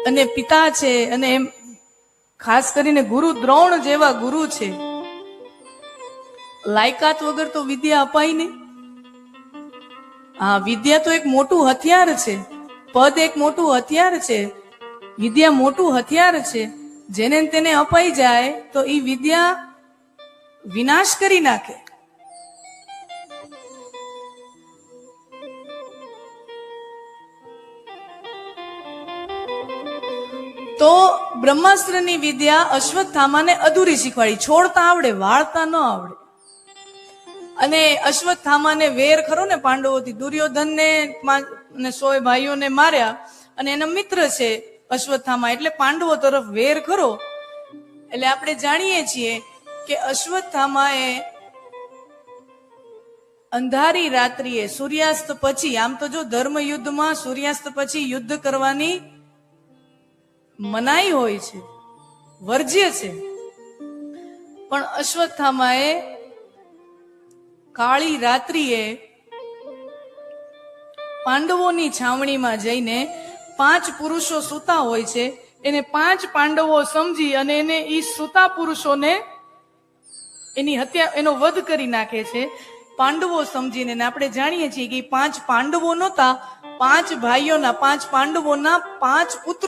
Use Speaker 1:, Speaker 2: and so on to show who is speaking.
Speaker 1: અને પિતા છે, અને એમ ખાસ કરીને ગુરુ દ્રોણ જેવા ગુરુ છે. લાયકાત વગર તો વિદ્યા અપાય નહીં. હા, વિદ્યા તો એક મોટું હથિયાર છે. પદ એક મોટું હથિયાર છે. વિદ્યા મોટું હથિયાર છે. જેને તેને અપાઈ જાય તો એ વિદ્યા વિનાશ કરી નાખે. તો બ્રહ્માસ્ત્રની વિદ્યા અશ્વત્થામાને અધૂરી શીખવાડી. છોડતા આવડે, વાળતા ન આવડે. અને અશ્વત્થામાને વેર ખરો ને પાંડવોથી. દુર્યોધનને 100 ભાઈઓને માર્યા, અને એના મિત્ર છે અશ્વત્થામા, એટલે પાંડવો તરફ વેર ખરો. એટલે આપણે જાણીએ છીએ કે અશ્વત્થામાએ અંધારી રાત્રિએ સૂર્યાસ્ત પછી, આમ તો જો ધર્મ યુદ્ધમાં સૂર્યાસ્ત પછી યુદ્ધ કરવાની મનાઈ હોય છે, વર્જ્ય છે, પણ અશ્વત્થામાએ કાળી રાત્રિએ પાંડવોની છાવણીમાં જઈને 5 પુરુષો સૂતા હોય છે, એને 5 પાંડવો સમજી અને એને ઈ સૂતા પુરુષોને એની હત્યા, એનો વધ કરી નાખે છે પાંડવો સમજીને. આપણે જાણીએ છીએ કે 5 પાંડવો નહોતા, 5 ભાઈઓના, 5 પાંડવોના 5 પુત્રો